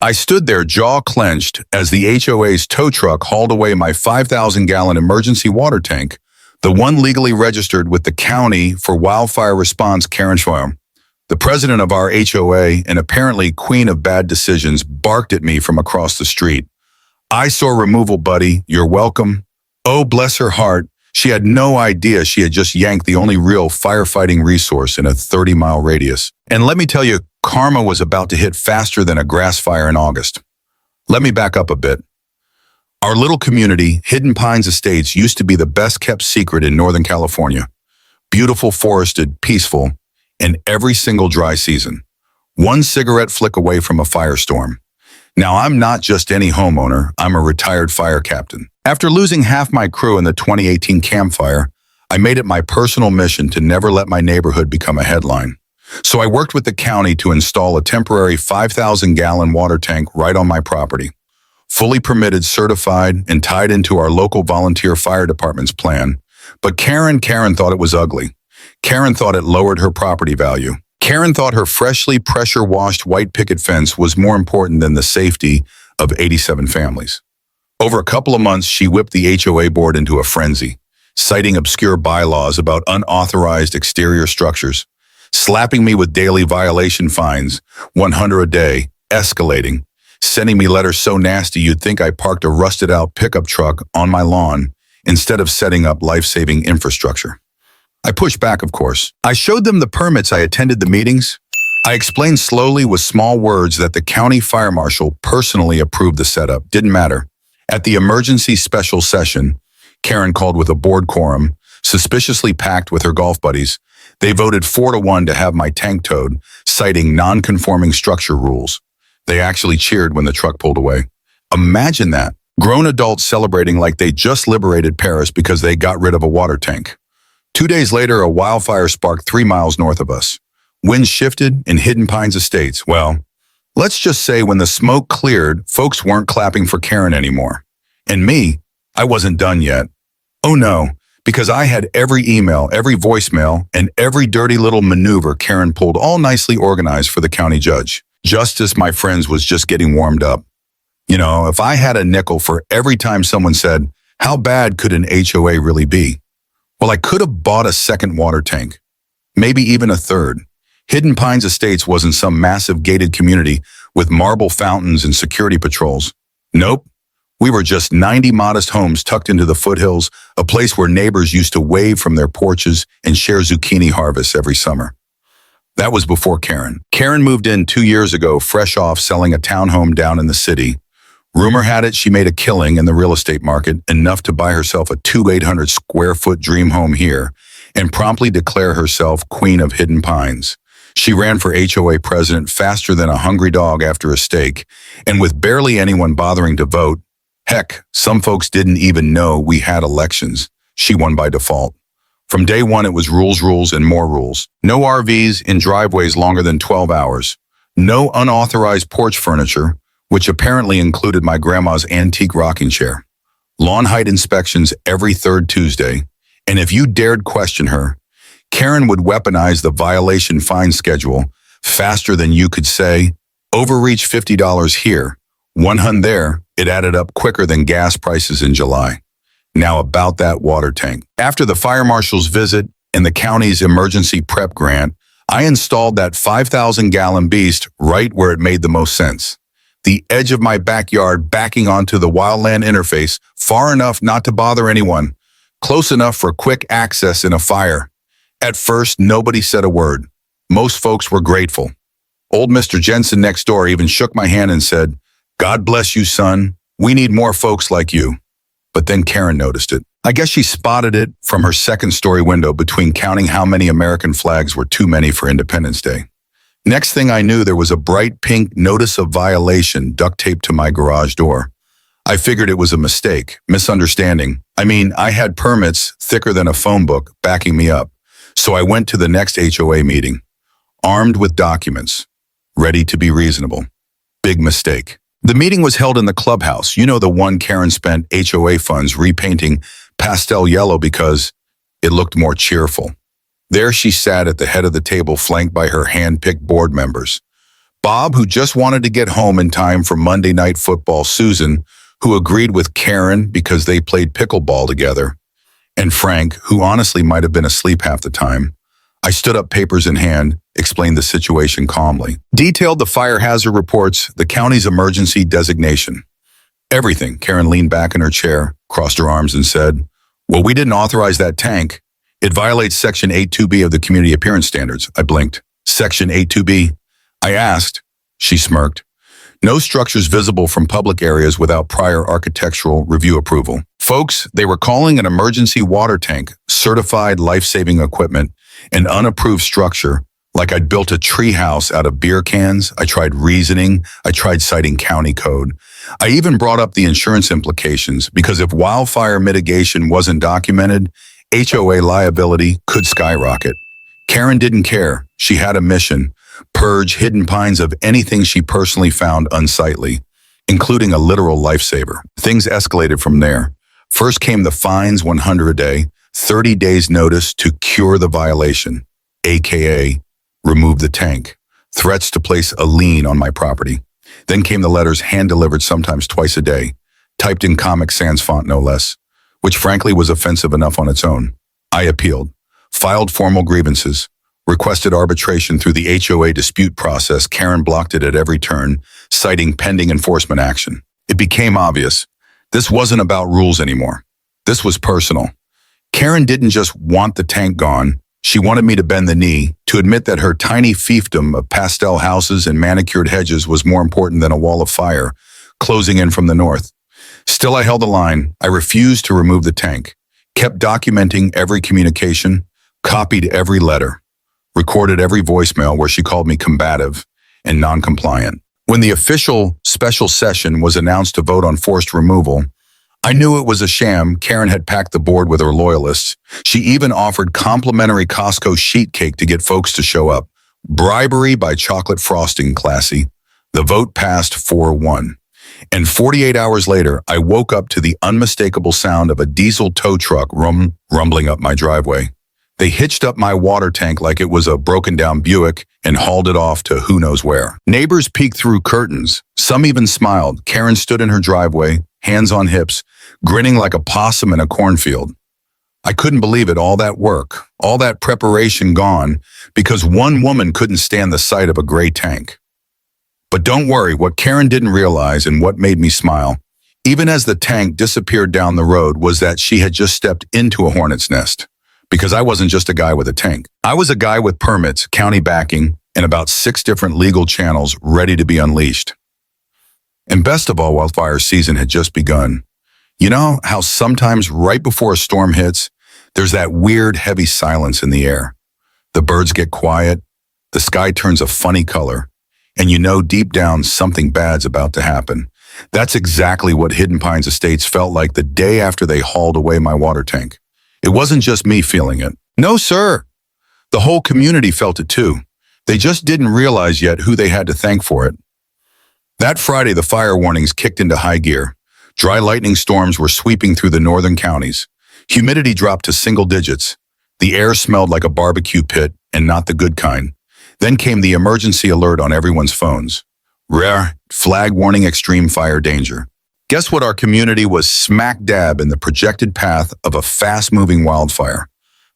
I stood there jaw clenched as the HOA's tow truck hauled away my 5,000-gallon emergency water tank, the one legally registered with the county for wildfire response. Karen Stories. The president of our HOA, and apparently queen of bad decisions, barked at me from across the street. "Eyesore removal, buddy. You're welcome." Oh, bless her heart. She had no idea she had just yanked the only real firefighting resource in a 30-mile radius. And let me tell you, karma was about to hit faster than a grass fire in August. Let me back up a bit. Our little community, Hidden Pines Estates, used to be the best-kept secret in Northern California. Beautiful, forested, peaceful, and every single dry season. One cigarette flick away from a firestorm. Now, I'm not just any homeowner, I'm a retired fire captain. After losing half my crew in the 2018 Camp Fire, I made it my personal mission to never let my neighborhood become a headline. So I worked with the county to install a temporary 5,000-gallon water tank right on my property. Fully permitted, certified, and tied into our local volunteer fire department's plan. But Karen thought it was ugly. Karen thought it lowered her property value. Karen thought her freshly pressure-washed white picket fence was more important than the safety of 87 families. Over a couple of months, she whipped the HOA board into a frenzy, citing obscure bylaws about unauthorized exterior structures, slapping me with daily violation fines, 100 a day, escalating, sending me letters so nasty you'd think I parked a rusted-out pickup truck on my lawn instead of setting up life-saving infrastructure. I pushed back, of course. I showed them the permits. I attended the meetings. I explained slowly with small words that the county fire marshal personally approved the setup. Didn't matter. At the emergency special session, Karen called with a board quorum, suspiciously packed with her golf buddies. They voted 4-1 to have my tank towed, citing non-conforming structure rules. They actually cheered when the truck pulled away. Imagine that. Grown adults celebrating like they just liberated Paris because they got rid of a water tank. 2 days later, a wildfire sparked 3 miles north of us. Winds shifted in Hidden Pines Estates. Well, let's just say when the smoke cleared, folks weren't clapping for Karen anymore. And me, I wasn't done yet. Oh no, because I had every email, every voicemail, and every dirty little maneuver Karen pulled all nicely organized for the county judge. Justice, my friends, was just getting warmed up. You know, if I had a nickel for every time someone said, "How bad could an HOA really be?" Well, I could have bought a second water tank, maybe even a third. Hidden Pines Estates wasn't some massive gated community with marble fountains and security patrols. Nope. We were just 90 modest homes tucked into the foothills, a place where neighbors used to wave from their porches and share zucchini harvests every summer. That was before Karen. Karen moved in 2 years ago, fresh off selling a townhome down in the city. Rumor had it she made a killing in the real estate market, enough to buy herself a 2,800-square-foot dream home here and promptly declare herself Queen of Hidden Pines. She ran for HOA president faster than a hungry dog after a steak, and with barely anyone bothering to vote, heck, some folks didn't even know we had elections, she won by default. From day one, it was rules, and more rules. No RVs in driveways longer than 12 hours. No unauthorized porch furniture, which apparently included my grandma's antique rocking chair. Lawn height inspections every third Tuesday, and if you dared question her, Karen would weaponize the violation fine schedule faster than you could say, "Overreach $50 here, $100 there." It added up quicker than gas prices in July. Now about that water tank. After the fire marshal's visit and the county's emergency prep grant, I installed that 5,000-gallon beast right where it made the most sense. The edge of my backyard, backing onto the wildland interface, far enough not to bother anyone, close enough for quick access in a fire. At first, nobody said a word. Most folks were grateful. Old Mr. Jensen next door even shook my hand and said, "God bless you, son. We need more folks like you." But then Karen noticed it. I guess she spotted it from her second-story window between counting how many American flags were too many for Independence Day. Next thing I knew, there was a bright pink notice of violation duct taped to my garage door. I figured it was a mistake, misunderstanding. I mean, I had permits thicker than a phone book backing me up. So I went to the next HOA meeting, armed with documents, ready to be reasonable. Big mistake. The meeting was held in the clubhouse. You know, the one Karen spent HOA funds repainting pastel yellow because it looked more cheerful. There she sat at the head of the table, flanked by her hand-picked board members. Bob, who just wanted to get home in time for Monday Night Football, Susan, who agreed with Karen because they played pickleball together, and Frank, who honestly might have been asleep half the time. I stood up, papers in hand, explained the situation calmly. Detailed the fire hazard reports, the county's emergency designation. Everything. Karen leaned back in her chair, crossed her arms, and said, "Well, we didn't authorize that tank. It violates Section 82B of the Community Appearance Standards." I blinked. Section 82B? I asked. She smirked. No structures visible from public areas without prior architectural review approval. Folks, they were calling an emergency water tank, certified life-saving equipment, an unapproved structure, like I'd built a tree house out of beer cans. I tried reasoning. I tried citing county code. I even brought up the insurance implications, because if wildfire mitigation wasn't documented, HOA liability could skyrocket. Karen didn't care. She had a mission: purge Hidden Pines of anything she personally found unsightly, including a literal lifesaver. Things escalated from there. First came the fines, 100 a day, 30 days notice to cure the violation, aka remove the tank, threats to place a lien on my property. Then came the letters, hand-delivered sometimes twice a day, typed in Comic Sans font no less, which frankly was offensive enough on its own. I appealed, filed formal grievances, requested arbitration through the HOA dispute process. Karen blocked it at every turn, citing pending enforcement action. It became obvious. This wasn't about rules anymore. This was personal. Karen didn't just want the tank gone. She wanted me to bend the knee, to admit that her tiny fiefdom of pastel houses and manicured hedges was more important than a wall of fire closing in from the north. Still, I held the line. I refused to remove the tank, kept documenting every communication, copied every letter, recorded every voicemail where she called me combative and non-compliant. When the official special session was announced to vote on forced removal, I knew it was a sham. Karen had packed the board with her loyalists. She even offered complimentary Costco sheet cake to get folks to show up. Bribery by chocolate frosting, classy. The vote passed 4-1. And 48 hours later, I woke up to the unmistakable sound of a diesel tow truck rumbling up my driveway. They hitched up my water tank like it was a broken-down Buick and hauled it off to who knows where. Neighbors peeked through curtains. Some even smiled. Karen stood in her driveway, hands on hips, grinning like a possum in a cornfield. I couldn't believe it. All that work, all that preparation gone because one woman couldn't stand the sight of a gray tank. But don't worry, what Karen didn't realize, and what made me smile, even as the tank disappeared down the road, was that she had just stepped into a hornet's nest. Because I wasn't just a guy with a tank. I was a guy with permits, county backing, and about 6 different legal channels ready to be unleashed. And best of all, wildfire season had just begun. You know how sometimes right before a storm hits, there's that weird, heavy silence in the air. The birds get quiet, the sky turns a funny color, and you know deep down something bad's about to happen. That's exactly what Hidden Pines Estates felt like the day after they hauled away my water tank. It wasn't just me feeling it. No, sir. The whole community felt it too. They just didn't realize yet who they had to thank for it. That Friday, the fire warnings kicked into high gear. Dry lightning storms were sweeping through the northern counties. Humidity dropped to single digits. The air smelled like a barbecue pit, and not the good kind. Then came the emergency alert on everyone's phones. Rare flag warning, extreme fire danger. Guess what? Our community was smack dab in the projected path of a fast-moving wildfire.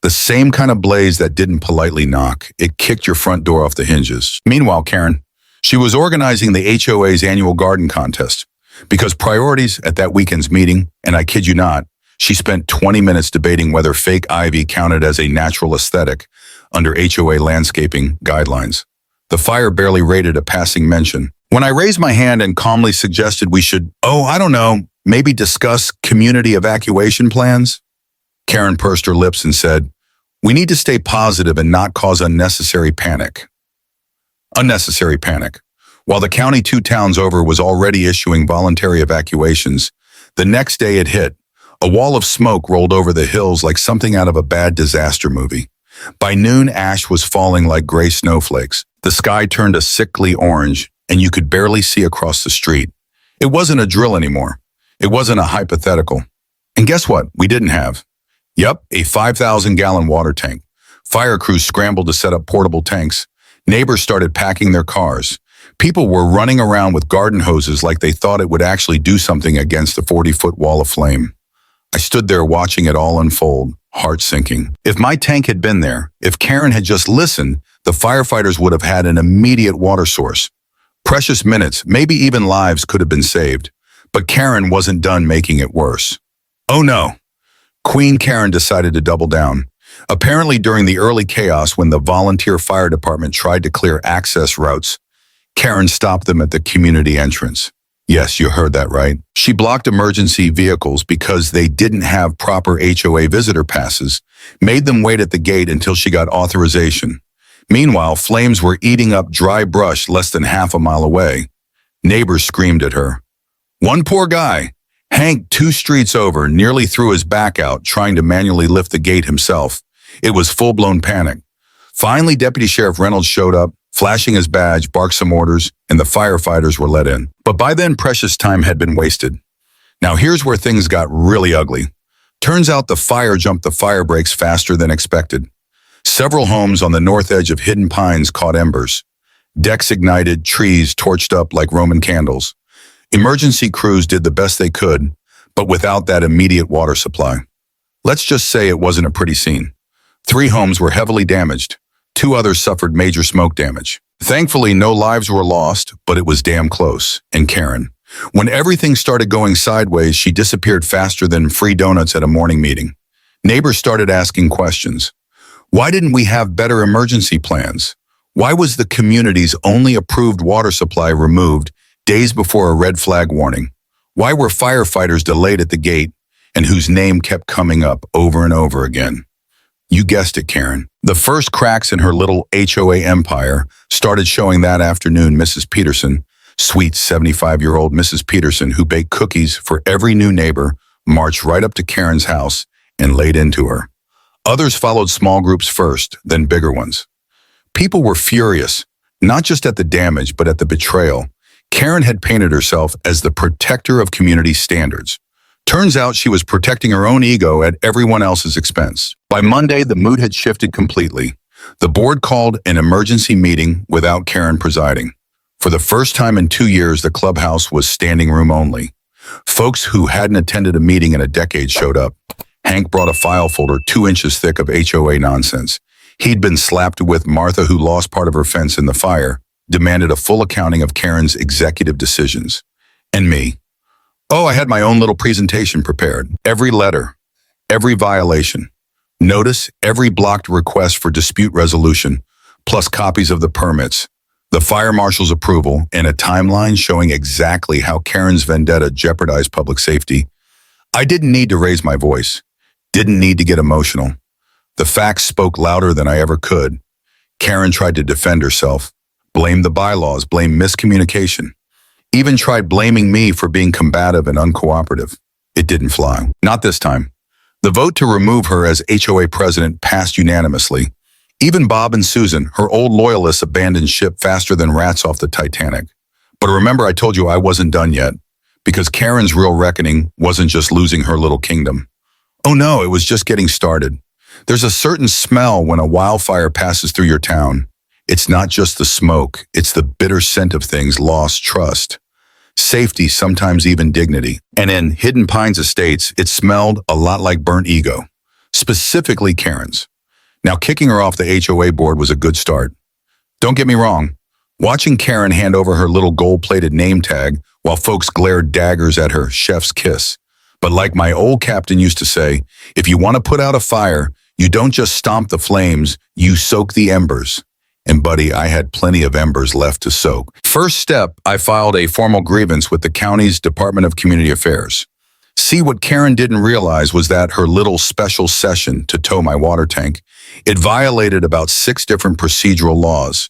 The same kind of blaze that didn't politely knock. It kicked your front door off the hinges. Meanwhile, Karen, she was organizing the HOA's annual garden contest. Because priorities at that weekend's meeting, and I kid you not, she spent 20 minutes debating whether fake ivy counted as a natural aesthetic under HOA landscaping guidelines. The fire barely rated a passing mention. When I raised my hand and calmly suggested we should, maybe discuss community evacuation plans, Karen pursed her lips and said, "We need to stay positive and not cause unnecessary panic." Unnecessary panic. While the county 2 towns over was already issuing voluntary evacuations, the next day it hit. A wall of smoke rolled over the hills like something out of a bad disaster movie. By noon, ash was falling like gray snowflakes. The sky turned a sickly orange, and you could barely see across the street. It wasn't a drill anymore. It wasn't a hypothetical. And guess what? We didn't have. Yep, a 5,000-gallon water tank. Fire crews scrambled to set up portable tanks. Neighbors started packing their cars. People were running around with garden hoses like they thought it would actually do something against the 40-foot wall of flame. I stood there watching it all unfold, heart sinking. If my tank had been there, if Karen had just listened, the firefighters would have had an immediate water source. Precious minutes, maybe even lives could have been saved. But Karen wasn't done making it worse. Oh no! Queen Karen decided to double down. Apparently during the early chaos when the volunteer fire department tried to clear access routes, Karen stopped them at the community entrance. Yes, you heard that right. She blocked emergency vehicles because they didn't have proper HOA visitor passes, made them wait at the gate until she got authorization. Meanwhile, flames were eating up dry brush less than half a mile away. Neighbors screamed at her. One poor guy, Hank, 2 streets over, nearly threw his back out trying to manually lift the gate himself. It was full-blown panic. Finally, Deputy Sheriff Reynolds showed up, flashing his badge, barked some orders, and the firefighters were let in. But by then, precious time had been wasted. Now here's where things got really ugly. Turns out the fire jumped the fire breaks faster than expected. Several homes on the north edge of Hidden Pines caught embers. Decks ignited, trees torched up like Roman candles. Emergency crews did the best they could, but without that immediate water supply. Let's just say it wasn't a pretty scene. 3 homes were heavily damaged. 2 others suffered major smoke damage. Thankfully, no lives were lost, but it was damn close. And Karen, when everything started going sideways, she disappeared faster than free donuts at a morning meeting. Neighbors started asking questions. Why didn't we have better emergency plans? Why was the community's only approved water supply removed days before a red flag warning? Why were firefighters delayed at the gate and whose name kept coming up over and over again? You guessed it, Karen. The first cracks in her little HOA empire started showing that afternoon. Mrs. Peterson, sweet 75-year-old Mrs. Peterson, who baked cookies for every new neighbor, marched right up to Karen's house and laid into her. Others followed small groups first, then bigger ones. People were furious, not just at the damage, but at the betrayal. Karen had painted herself as the protector of community standards. Turns out she was protecting her own ego at everyone else's expense. By Monday, the mood had shifted completely. The board called an emergency meeting without Karen presiding. For the first time in 2 years, the clubhouse was standing room only. Folks who hadn't attended a meeting in a decade showed up. Hank brought a file folder 2 inches thick of HOA nonsense. He'd been slapped with Martha, who lost part of her fence in the fire, demanded a full accounting of Karen's executive decisions. And me. Oh, I had my own little presentation prepared. Every letter, every violation, notice, every blocked request for dispute resolution, plus copies of the permits, the fire marshal's approval, and a timeline showing exactly how Karen's vendetta jeopardized public safety. I didn't need to raise my voice, didn't need to get emotional. The facts spoke louder than I ever could. Karen tried to defend herself, blamed the bylaws, blamed miscommunication. Even tried blaming me for being combative and uncooperative. It didn't fly. Not this time. The vote to remove her as HOA president passed unanimously. Even Bob and Susan, her old loyalists, abandoned ship faster than rats off the Titanic. But remember, I told you I wasn't done yet, because Karen's real reckoning wasn't just losing her little kingdom. Oh no, it was just getting started. There's a certain smell when a wildfire passes through your town. It's not just the smoke, it's the bitter scent of things lost, trust, safety, sometimes even dignity. And in Hidden Pines Estates, it smelled a lot like burnt ego, specifically Karen's. Now, kicking her off the HOA board was a good start. Don't get me wrong, watching Karen hand over her little gold-plated name tag while folks glared daggers at her chef's kiss. But like my old captain used to say, if you want to put out a fire, you don't just stomp the flames, you soak the embers. And buddy, I had plenty of embers left to soak. First step, I filed a formal grievance with the county's Department of Community Affairs. See, what Karen didn't realize was that her little special session to tow my water tank, it violated about 6 different procedural laws.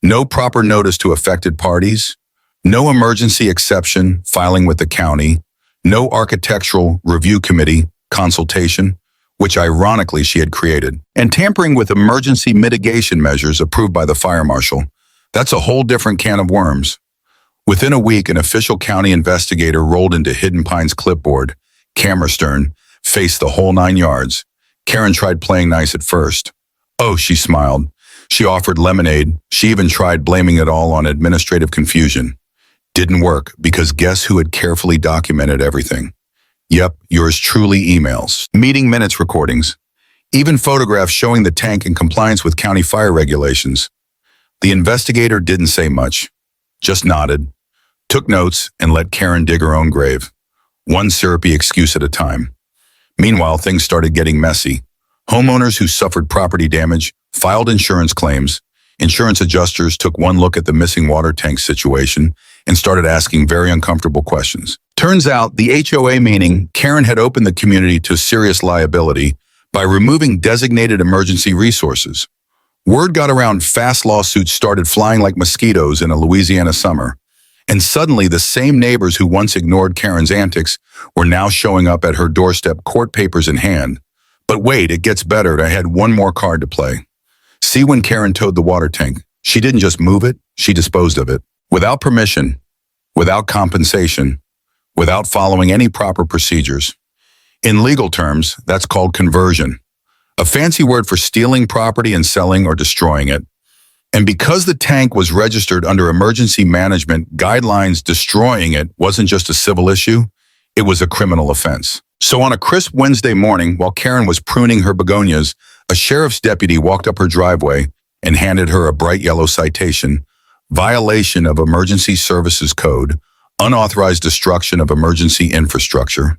No proper notice to affected parties, no emergency exception filing with the county, no architectural review committee consultation, which ironically she had created, and tampering with emergency mitigation measures approved by the fire marshal. That's a whole different can of worms. Within a week, an official county investigator rolled into Hidden Pines clipboard, camera stern, faced the whole 9 yards. Karen tried playing nice at first. Oh, she smiled. She offered lemonade. She even tried blaming it all on administrative confusion. Didn't work because guess who had carefully documented everything? Yep, yours truly emails, meeting minutes recordings, even photographs showing the tank in compliance with county fire regulations. The investigator didn't say much, just nodded, took notes, and let Karen dig her own grave, one syrupy excuse at a time. Meanwhile, things started getting messy. Homeowners who suffered property damage filed insurance claims. Insurance adjusters took one look at the missing water tank situation and started asking very uncomfortable questions. Turns out the HOA meeting, Karen had opened the community to serious liability by removing designated emergency resources. Word got around fast lawsuits started flying like mosquitoes in a Louisiana summer. And suddenly the same neighbors who once ignored Karen's antics were now showing up at her doorstep, court papers in hand. But wait, it gets better. I had one more card to play. See, when Karen towed the water tank, she didn't just move it, she disposed of it. Without permission, without compensation, without following any proper procedures. In legal terms, that's called conversion, a fancy word for stealing property and selling or destroying it. And because the tank was registered under emergency management guidelines, destroying it wasn't just a civil issue, it was a criminal offense. So on a crisp Wednesday morning, while Karen was pruning her begonias, a sheriff's deputy walked up her driveway and handed her a bright yellow citation, violation of Emergency Services Code, unauthorized destruction of emergency infrastructure,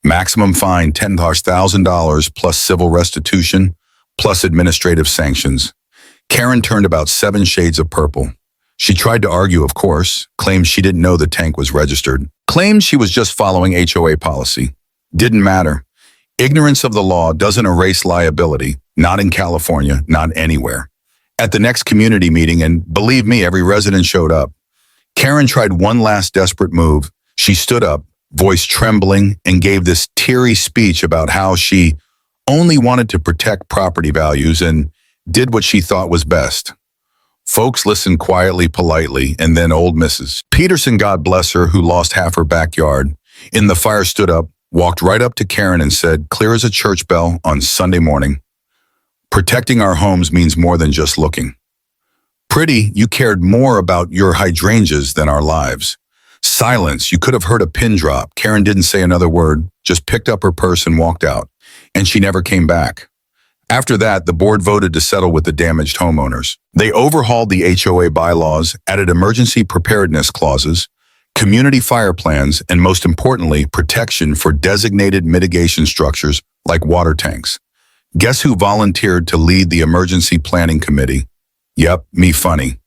maximum fine $10,000 plus civil restitution plus administrative sanctions. Karen turned about 7 shades of purple. She tried to argue, of course, claimed she didn't know the tank was registered, claimed she was just following HOA policy. Didn't matter. Ignorance of the law doesn't erase liability, not in California, not anywhere. At the next community meeting, and believe me, every resident showed up, Karen tried one last desperate move. She stood up, voice trembling, and gave this teary speech about how she only wanted to protect property values and did what she thought was best. Folks listened quietly, politely, and then old Mrs. Peterson, God bless her, who lost half her backyard in the fire, stood up, walked right up to Karen and said, clear as a church bell on Sunday morning, protecting our homes means more than just looking. Pretty, you cared more about your hydrangeas than our lives. Silence, you could have heard a pin drop. Karen didn't say another word, just picked up her purse and walked out, and she never came back. After that, the board voted to settle with the damaged homeowners. They overhauled the HOA bylaws, added emergency preparedness clauses, community fire plans, and most importantly, protection for designated mitigation structures like water tanks. Guess who volunteered to lead the emergency planning committee? Yep, me funny.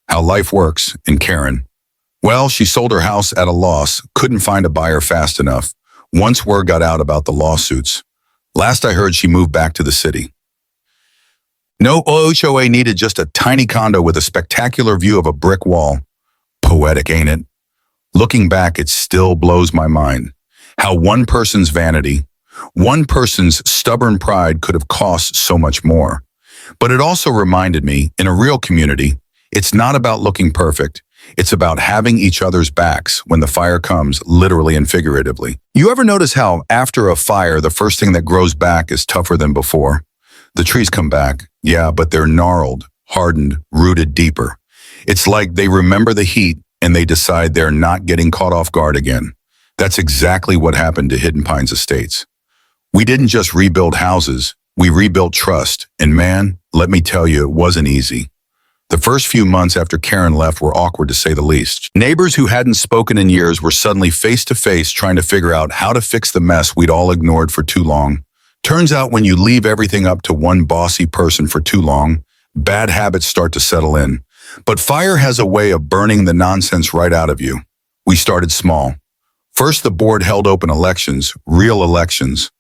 How life works, and Karen. Well, she sold her house at a loss, couldn't find a buyer fast enough. Once word got out about the lawsuits. Last I heard, she moved back to the city. No HOA needed just a tiny condo with a spectacular view of a brick wall. Poetic, ain't it? Looking back, it still blows my mind how one person's vanity, one person's stubborn pride could have cost so much more. But it also reminded me, in a real community, it's not about looking perfect. It's about having each other's backs when the fire comes, literally and figuratively. You ever notice how after a fire, the first thing that grows back is tougher than before? The trees come back, yeah, but they're gnarled, hardened, rooted deeper. It's like they remember the heat and they decide they're not getting caught off guard again. That's exactly what happened to Hidden Pines Estates. We didn't just rebuild houses, we rebuilt trust, and man, let me tell you, it wasn't easy. The first few months after Karen left were awkward to say the least. Neighbors who hadn't spoken in years were suddenly face to face trying to figure out how to fix the mess we'd all ignored for too long. Turns out when you leave everything up to one bossy person for too long, bad habits start to settle in. But fire has a way of burning the nonsense right out of you. We started small. First, the board held open elections, real elections.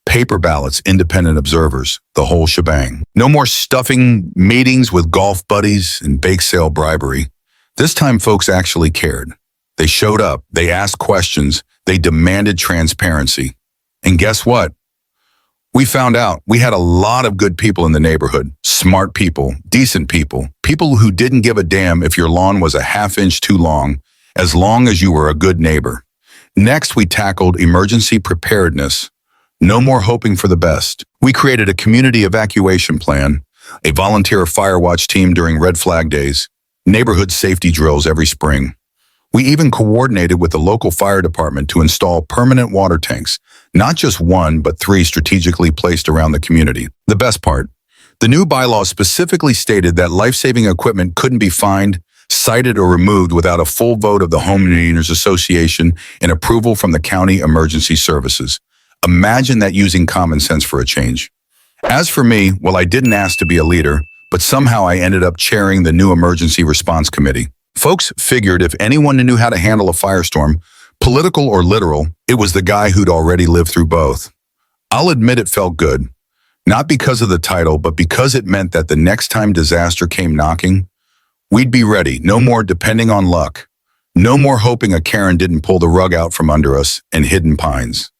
Paper ballots, independent observers, the whole shebang. No more stuffing meetings with golf buddies and bake sale bribery. This time folks actually cared. They showed up, they asked questions, they demanded transparency. And guess what? We found out we had a lot of good people in the neighborhood, smart people, decent people, people who didn't give a damn if your lawn was a half-inch too long as you were a good neighbor. Next, we tackled emergency preparedness. No more hoping for the best. We created a community evacuation plan, a volunteer fire watch team during red flag days, neighborhood safety drills every spring. We even coordinated with the local fire department to install permanent water tanks, not just one, but 3 strategically placed around the community. The best part, the new bylaw specifically stated that life-saving equipment couldn't be fined, cited, or removed without a full vote of the Homeowners Association and approval from the County Emergency Services. Imagine that, using common sense for a change. As for me, well, I didn't ask to be a leader, but somehow I ended up chairing the new Emergency Response Committee. Folks figured if anyone knew how to handle a firestorm, political or literal, it was the guy who'd already lived through both. I'll admit it felt good, not because of the title, but because it meant that the next time disaster came knocking, we'd be ready. No more depending on luck. No more hoping a Karen didn't pull the rug out from under us in hidden pines.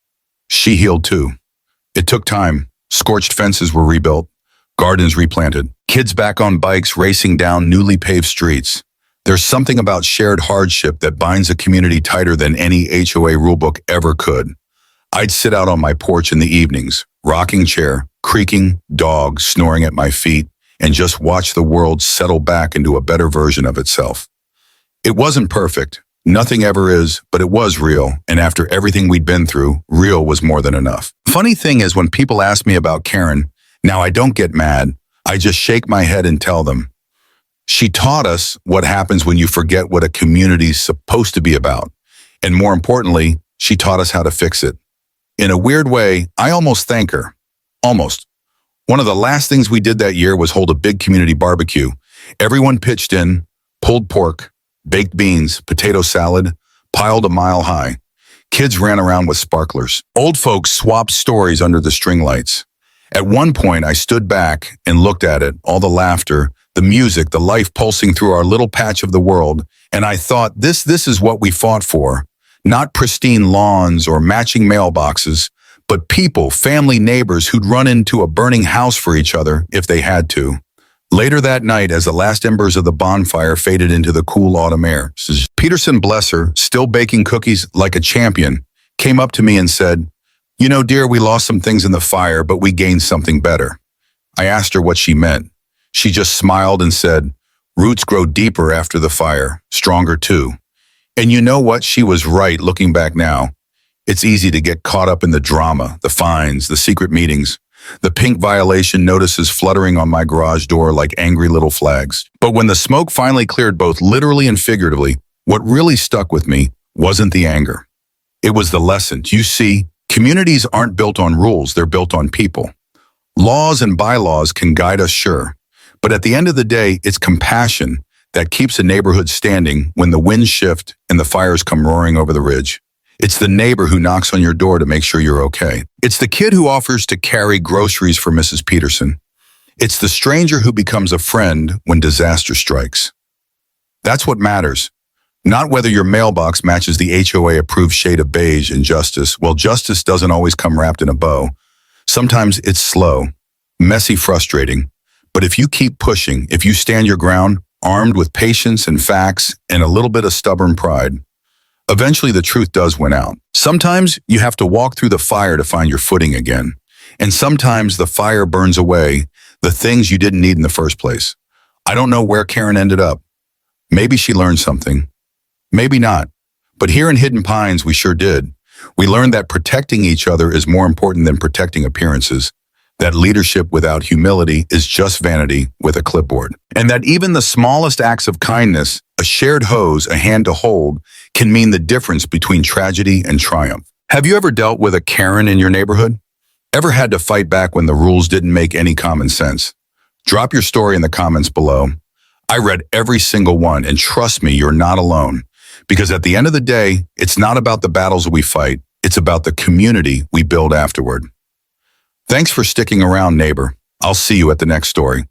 She healed too. It took time. Scorched fences were rebuilt, gardens replanted, kids back on bikes racing down newly paved streets. There's something about shared hardship that binds a community tighter than any HOA rulebook ever could. I'd sit out on my porch in the evenings, rocking chair, creaking, dog snoring at my feet, and just watch the world settle back into a better version of itself. It wasn't perfect. Nothing ever is, but it was real, and after everything we'd been through, real was more than enough. Funny thing is, when people ask me about Karen, now I don't get mad. I just shake my head and tell them, she taught us what happens when you forget what a community's supposed to be about. And more importantly, she taught us how to fix it. In a weird way, I almost thank her. Almost. One of the last things we did that year was hold a big community barbecue. Everyone pitched in, pulled pork, baked beans, potato salad, piled a mile high. Kids ran around with sparklers. Old folks swapped stories under the string lights. At one point, I stood back and looked at it, all the laughter, the music, the life pulsing through our little patch of the world, and I thought, this is what we fought for. Not pristine lawns or matching mailboxes, but people, family, neighbors who'd run into a burning house for each other if they had to. Later that night, as the last embers of the bonfire faded into the cool autumn air, Peterson, bless her, still baking cookies like a champion, came up to me and said, "You know, dear, we lost some things in the fire, but we gained something better." I asked her what she meant. She just smiled and said, "Roots grow deeper after the fire, stronger too." And you know what? She was right. Looking back now, it's easy to get caught up in the drama, the fines, the secret meetings, the pink violation notices fluttering on my garage door like angry little flags. But when the smoke finally cleared, both literally and figuratively, what really stuck with me wasn't the anger. It was the lesson. You see, communities aren't built on rules, they're built on people. Laws and bylaws can guide us, sure. But at the end of the day, it's compassion that keeps a neighborhood standing when the winds shift and the fires come roaring over the ridge. It's the neighbor who knocks on your door to make sure you're okay. It's the kid who offers to carry groceries for Mrs. Peterson. It's the stranger who becomes a friend when disaster strikes. That's what matters. Not whether your mailbox matches the HOA-approved shade of beige in justice. Well, justice doesn't always come wrapped in a bow. Sometimes it's slow, messy, frustrating. But if you keep pushing, if you stand your ground, armed with patience and facts and a little bit of stubborn pride, eventually the truth does win out. Sometimes you have to walk through the fire to find your footing again. And sometimes the fire burns away the things you didn't need in the first place. I don't know where Karen ended up. Maybe she learned something. Maybe not. But here in Hidden Pines, we sure did. We learned that protecting each other is more important than protecting appearances. That leadership without humility is just vanity with a clipboard. And that even the smallest acts of kindness, a shared hose, a hand to hold, can mean the difference between tragedy and triumph. Have you ever dealt with a Karen in your neighborhood? Ever had to fight back when the rules didn't make any common sense? Drop your story in the comments below. I read every single one, and trust me, you're not alone. Because at the end of the day, it's not about the battles we fight, it's about the community we build afterward. Thanks for sticking around, neighbor. I'll see you at the next story.